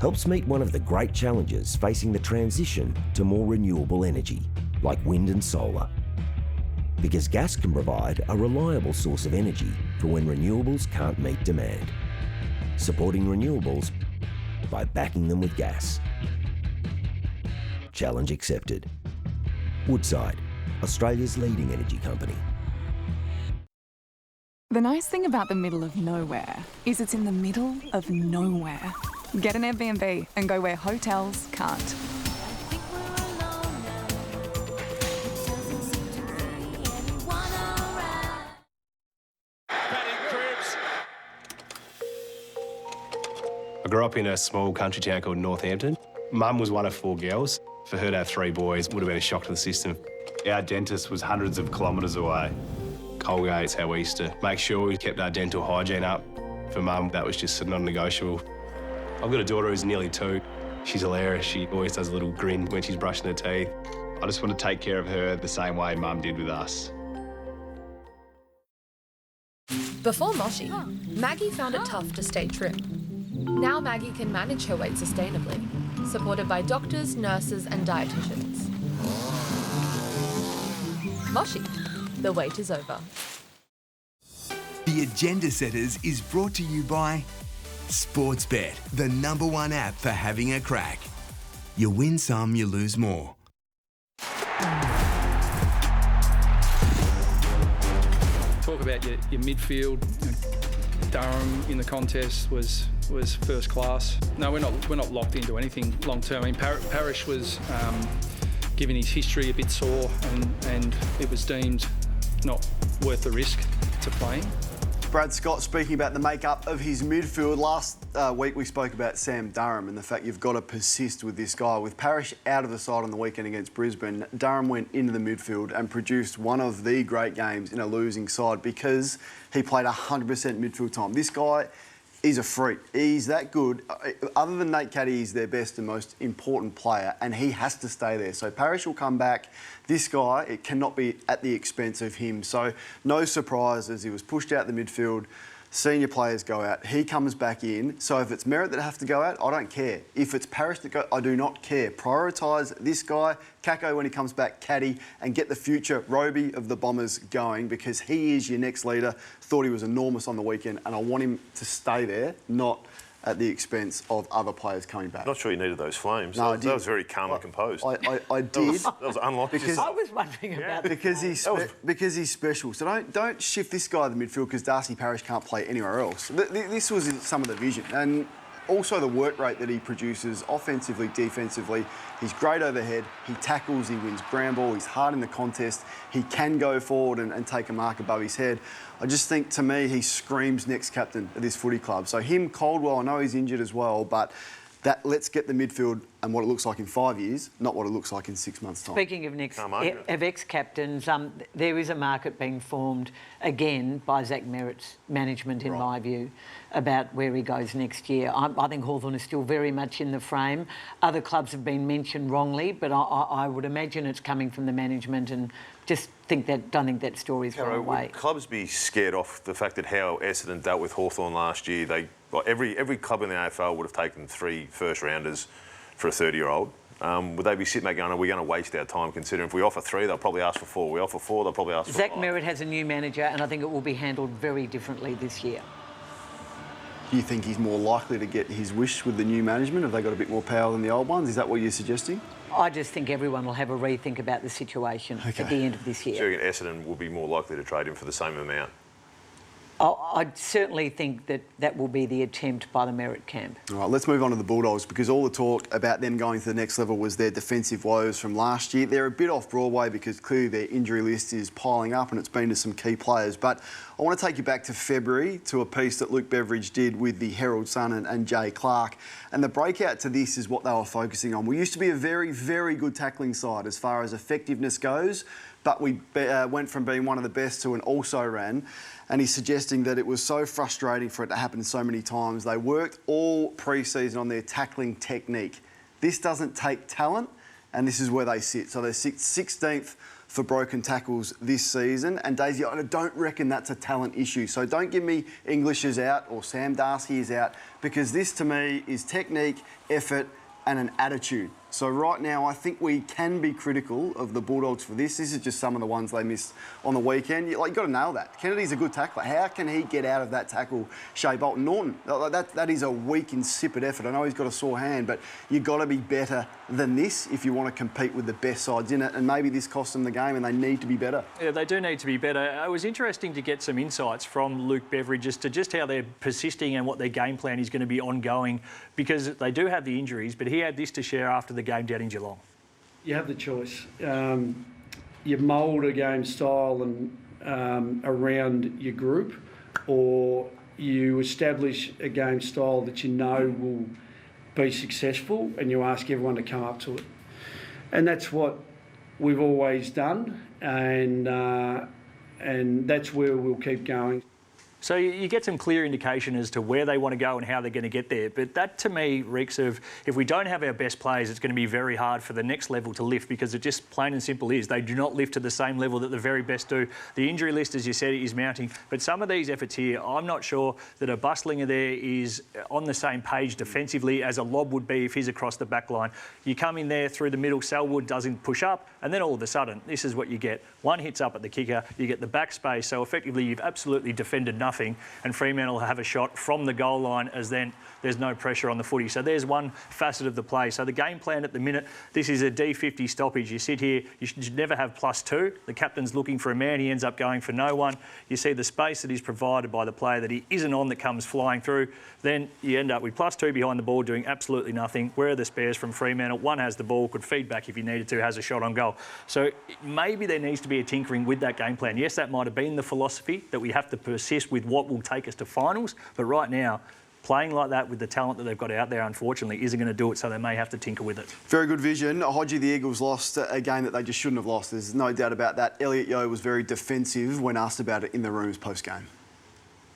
helps meet one of the great challenges facing the transition to more renewable energy, like wind and solar. Because gas can provide a reliable source of energy for when renewables can't meet demand. Supporting renewables by backing them with gas. Challenge accepted. Woodside, Australia's leading energy company. The nice thing about the middle of nowhere is it's in the middle of nowhere. Get an Airbnb and go where hotels can't. I grew up in a small country town called Northampton. Mum was one of 4 girls. For her to have 3 boys would have been a shock to the system. Our dentist was hundreds of kilometres away. Colgate's how we used to make sure we kept our dental hygiene up. For Mum, that was just non-negotiable. I've got a daughter who's nearly 2. She's hilarious. She always does a little grin when she's brushing her teeth. I just want to take care of her the same way Mum did with us. Before Moshi, Maggie found it tough to stay trim. Now Maggie can manage her weight sustainably, supported by doctors, nurses and dietitians. Moshi, the wait is over. The Agenda Setters is brought to you by Sportsbet, the #1 app for having a crack. You win some, you lose more. Talk about your midfield. Durham in the contest was first class. No, we're not locked into anything long term. I mean, Parrish was given his history a bit sore, and it was deemed not worth the risk to play him. Brad Scott speaking about the makeup of his midfield. Last week we spoke about Sam Durham and the fact you've got to persist with this guy. With Parrish out of the side on the weekend against Brisbane, Durham went into the midfield and produced one of the great games in a losing side because he played 100% midfield time. This guy is a freak. He's that good. Other than Nate Caddy, he's their best and most important player, and he has to stay there. So Parrish will come back. This guy, it cannot be at the expense of him. So no surprises. He was pushed out the midfield. Senior players go out. He comes back in. So if it's Merritt that have to go out, I don't care. If it's Parrish that go, I do not care. Prioritise this guy, Kako when he comes back, Caddy, and get the future Roby of the Bombers going because he is your next leader. Thought he was enormous on the weekend, and I want him to stay there, not at the expense of other players coming back. Not sure you needed those flames. No, that was very calm and composed. I did. That was unlike because I was wondering about that. Because he's special. So don't shift this guy to the midfield because Darcy Parrish can't play anywhere else. This was some of the vision. And also the work rate that he produces offensively, defensively. He's great overhead. He tackles, he wins ground ball, he's hard in the contest. He can go forward and take a mark above his head. I just think, to me, he screams next captain of this footy club. So him, Caldwell, I know he's injured as well, but let's get the midfield and what it looks like in 5 years, not what it looks like in 6 months' time. Speaking of ex-captains, there is a market being formed again by Zach Merritt's management, in my view, about where he goes next year. I think Hawthorn is still very much in the frame. Other clubs have been mentioned wrongly, but I would imagine it's coming from the management, and just don't think that story's gone away. Would clubs be scared off the fact that how Essendon dealt with Hawthorn last year? Every club in the AFL would have taken 3 first-rounders for a 30-year-old. Would they be sitting there going, are we going to waste our time, considering if we offer 3, they'll probably ask for 4. We offer 4, they'll probably ask for 5. Zach Merritt has a new manager, and I think it will be handled very differently this year. Do you think he's more likely to get his wish with the new management? Have they got a bit more power than the old ones? Is that what you're suggesting? I just think everyone will have a rethink about the situation at the end of this year. Do you reckon Essendon will be more likely to trade him for the same amount? I certainly think that will be the attempt by the Merritt camp. All right, let's move on to the Bulldogs, because all the talk about them going to the next level was their defensive woes from last year. They're a bit off Broadway because clearly their injury list is piling up and it's been to some key players. But I want to take you back to February to a piece that Luke Beveridge did with the Herald Sun and Jay Clark. And the breakout to this is what they were focusing on. We used to be a very, very good tackling side as far as effectiveness goes, but we went from being one of the best to an also-ran. And he's suggesting that it was so frustrating for it to happen so many times. They worked all pre-season on their tackling technique. This doesn't take talent, and this is where they sit. So they're 16th for broken tackles this season. And Daisy, I don't reckon that's a talent issue. So don't give me English is out or Sam Darcy is out, because this to me is technique, effort and an attitude. So right now, I think we can be critical of the Bulldogs for this. This is just some of the ones they missed on the weekend. You've got to nail that. Kennedy's a good tackler. How can he get out of that tackle, Shea Bolton? Norton, that is a weak, insipid effort. I know he's got a sore hand, but you've got to be better than this if you want to compete with the best sides in it. And maybe this cost them the game and they need to be better. Yeah, they do need to be better. It was interesting to get some insights from Luke Beveridge as to just how they're persisting and what their game plan is going to be ongoing, because they do have the injuries, but he had this to share after the game down in Geelong. You have the choice. You mould a game style and around your group, or you establish a game style that you know will be successful and you ask everyone to come up to it. And that's what we've always done, and that's where we'll keep going. So you get some clear indication as to where they want to go and how they're going to get there. But that, to me, reeks of, if we don't have our best players, it's going to be very hard for the next level to lift, because it just plain and simple is they do not lift to the same level that the very best do. The injury list, as you said, is mounting. But some of these efforts here, I'm not sure that a Bustlinger there is on the same page defensively as a Lob would be if he's across the back line. You come in there through the middle, Selwood doesn't push up, and then all of a sudden, this is what you get. One hits up at the kicker, you get the back space, so effectively you've absolutely defended nothing, and Fremantle have a shot from the goal line as then there's no pressure on the footy. So there's one facet of the play. So the game plan at the minute, this is a D50 stoppage. You sit here, you should never have +2. The captain's looking for a man, he ends up going for no one. You see the space that is provided by the player that he isn't on that comes flying through. Then you end up with +2 behind the ball doing absolutely nothing. Where are the spares from Fremantle? One has the ball, could feed back if he needed to, has a shot on goal. So maybe there needs to be a tinkering with that game plan. Yes, that might have been the philosophy, that we have to persist with what will take us to finals. But right now, playing like that with the talent that they've got out there, unfortunately, isn't going to do it, so they may have to tinker with it. Very good vision. Hodgie, the Eagles lost a game that they just shouldn't have lost. There's no doubt about that. Elliot Yeo was very defensive when asked about it in the rooms post-game.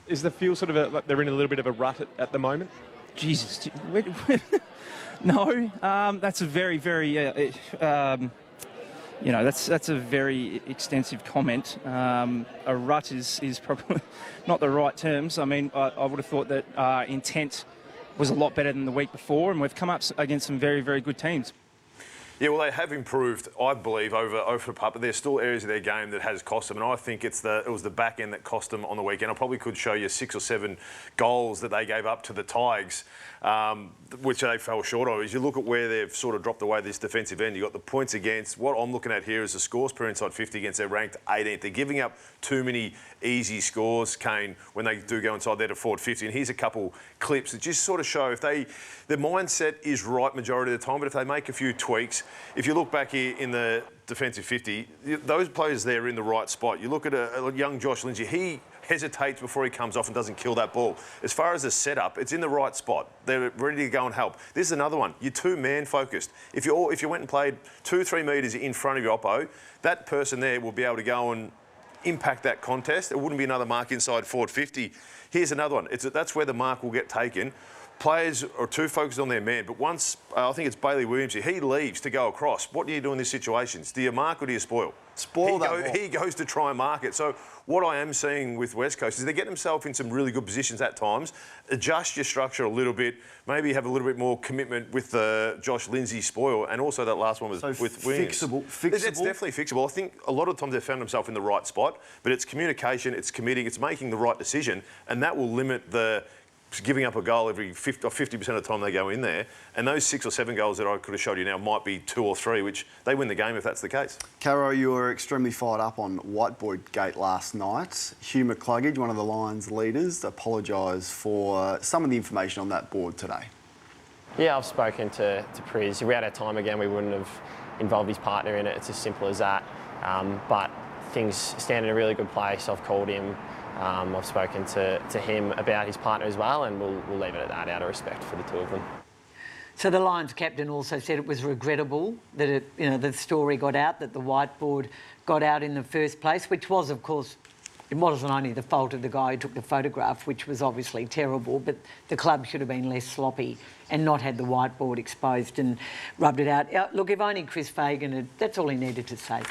Is the feel sort of like they're in a little bit of a rut at the moment? Jesus. No, that's a very, very... that's a very extensive comment. A rut is probably not the right terms. I mean, I would have thought that intent was a lot better than the week before, and we've come up against some very, very good teams. Yeah, well, they have improved, I believe, over the pup, but there's still areas of their game that has cost them, and I think it was the back end that cost them on the weekend. I probably could show you 6 or 7 goals that they gave up to the Tigers, which they fell short of. As you look at where they've sort of dropped away this defensive end, you've got the points against. What I'm looking at here is the scores per inside 50 against their ranked 18th. They're giving up too many easy scores, Kane, when they do go inside there to forward 50. And here's a couple clips that just sort of show if their mindset is right majority of the time, but if they make a few tweaks, if you look back here in the defensive 50, those players there are in the right spot. You look at a young Josh Lindsay, he hesitates before he comes off and doesn't kill that ball. As far as the setup, it's in the right spot. They're ready to go and help. This is another one. You're too man-focused. If you went and played 2-3 metres in front of your oppo, that person there will be able to go and impact that contest. It wouldn't be another mark inside forward 50. Here's another one. That's where the mark will get taken. Players are too focused on their man, but once, I think it's Bailey Williams here, he leaves to go across. What do you do in these situations? Do you mark or do you spoil? He goes to try and mark it. So what I am seeing with West Coast is they get themselves in some really good positions at times, adjust your structure a little bit, maybe have a little bit more commitment with the Josh Lindsay spoil, and also that last one was with Williams. Fixable. It's definitely fixable. I think a lot of times they've found themselves in the right spot, but it's communication, it's committing, it's making the right decision, and that will limit the giving up a goal every 50% of the time they go in there. And those 6 or 7 goals that I could have showed you now might be 2 or 3, which they win the game if that's the case. Caro, you were extremely fired up on Whiteboard Gate last night. Hugh McCluggage, one of the Lions leaders, apologised for some of the information on that board today. Yeah, I've spoken to Priz. If we had our time again, we wouldn't have involved his partner in it. It's as simple as that. But things stand in a really good place. I've called him. I've spoken to him about his partner as well, and we'll leave it at that out of respect for the two of them. So the Lions captain also said it was regrettable that the story got out, that the whiteboard got out in the first place, which was, of course, it wasn't only the fault of the guy who took the photograph, which was obviously terrible, but the club should have been less sloppy and not had the whiteboard exposed and rubbed it out. Look, if only Chris Fagan had, that's all he needed to say.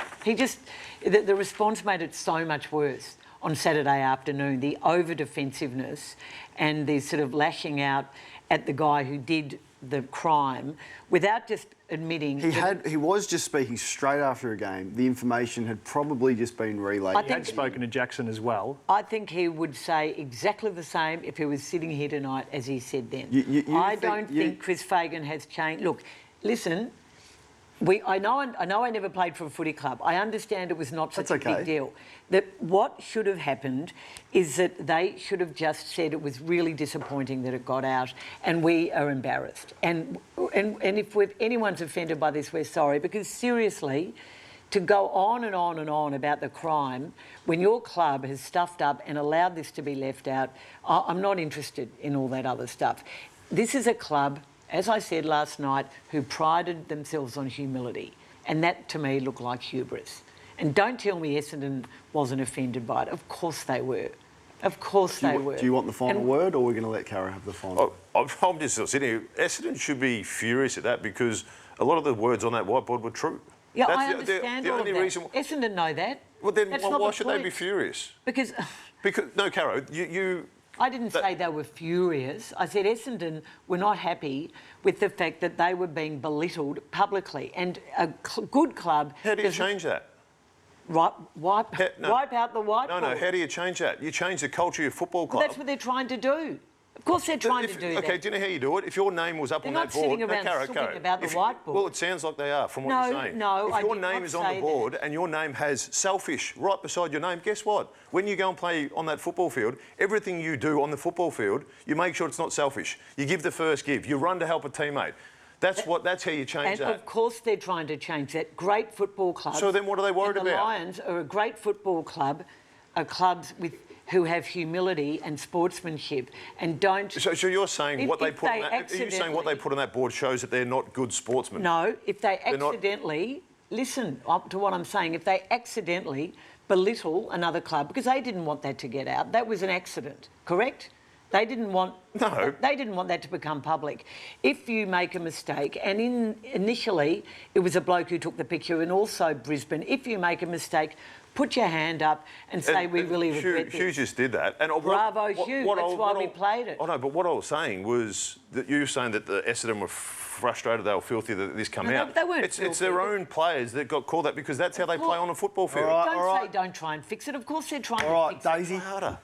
The response made it so much worse on Saturday afternoon, the over-defensiveness and the sort of lashing out at the guy who did the crime without just admitting... He was just speaking straight after a game. The information had probably just been relayed. He had spoken to Jackson as well. I think he would say exactly the same if he was sitting here tonight as he said then. I don't think Chris Fagan has changed. Look, listen... I know I never played for a footy club. I understand it was not such a big deal. What should have happened is that they should have just said it was really disappointing that it got out and we are embarrassed. And if anyone's offended by this, we're sorry, because seriously, to go on and on and on about the crime when your club has stuffed up and allowed this to be left out, I'm not interested in all that other stuff. This is a club, as I said last night, who prided themselves on humility. And that, to me, looked like hubris. And don't tell me Essendon wasn't offended by it. Of course they were. Of course they were. Do you want the final word, or are we going to let Caro have the final? I'm just sitting here. Essendon should be furious at that because a lot of the words on that whiteboard were true. Yeah, I understand all of that. Essendon know that. Well, then why should they be furious? Because no, Caro, you... I didn't say they were furious. I said Essendon were not happy with the fact that they were being belittled publicly. And a good club... How do you change that? Wipe out the whiteboard. No, how do you change that? You change the culture of your football club. Well, that's what they're trying to do. Of course they're trying to do that. OK, do you know how you do it? If your name was up on that board... They're not sitting around talking about the whiteboard. Well, it sounds like they are, from what you're saying. No, if your name is on the board and your name has selfish right beside your name, guess what? When you go and play on that football field, everything you do on the football field, you make sure it's not selfish. You give the first give. You run to help a teammate. That's how you change that. And of course they're trying to change that. Great football clubs. So then what are they worried about? The Lions are a great football club, are clubs who have humility and sportsmanship and don't... So you're saying what they put on that... Are you saying what they put on that board shows that they're not good sportsmen? No, if they accidentally... Listen to what I'm saying. If they accidentally belittle another club, because they didn't want that to get out, that was an accident, correct? They didn't want... No. They didn't want that to become public. If you make a mistake, and initially it was a bloke who took the picture and also Brisbane, if you make a mistake, put your hand up and say, we really regret this. Hugh just did that. And Bravo, Hugh. That's why we played it. I know, but what I was saying was that you were saying that the Essendon were frustrated, they were filthy that this come out. They weren't It's their own players that got called that because that's how they play on a football field. Don't say don't try and fix it. Of course they're trying to fix it. Daisy. Harder.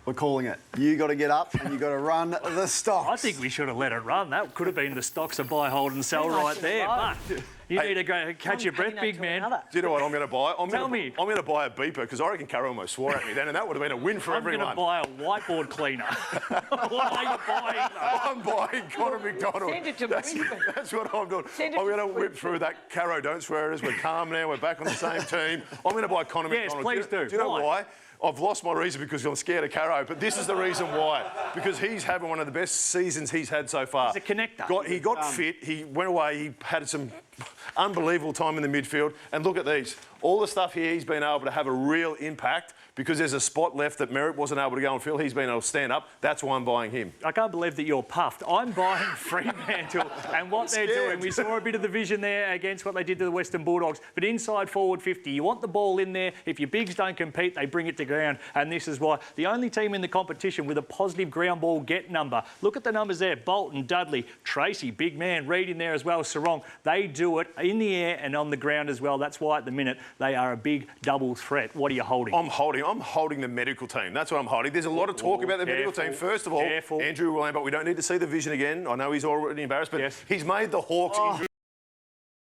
We're calling it. You got to get up and you got to run the stocks. I think we should have let it run. That could have been the stocks of buy, hold and sell right there. But you need to go catch your breath, big man. Do you know what I'm going to buy? I'm Tell me. I'm going to buy a beeper because I reckon Caro almost swore at me then, and that would have been a win for everyone. I'm going to buy a whiteboard cleaner. What are you buying, though? I'm buying Connor McDonald. Send it to Brisbane. That's what I'm doing. I'm going to whip through that. Caro, don't swear at us. We're calm now. We're back on the same team. I'm going to buy Connor McDonald. Yes, please do. Do you know why? I've lost my reason because I'm scared of Caro, but this is the reason why. Because he's having one of the best seasons he's had so far. He's a connector. He got fit, he went away, he had some unbelievable time in the midfield. And look at these. All the stuff here, he's been able to have a real impact because there's a spot left that Merritt wasn't able to go and fill. He's been able to stand up. That's why I'm buying him. I can't believe that you're puffed. I'm buying Fremantle and what they're doing. We saw a bit of the vision there against what they did to the Western Bulldogs. But inside forward 50, you want the ball in there. If your bigs don't compete, they bring it to ground. And this is why. The only team in the competition with a positive ground ball get number. Look at the numbers there. Bolton, Dudley, Tracy, big man, Reid in there as well, Sarong. They do it in the air and on the ground as well. That's why at the minute they are a big double threat. What are you holding? I'm holding the medical team. That's what I'm holding. There's a lot of talk about the medical team. First of all, Andrew Lambert, we don't need to see the vision again. I know he's already embarrassed, but he's made the Hawks injury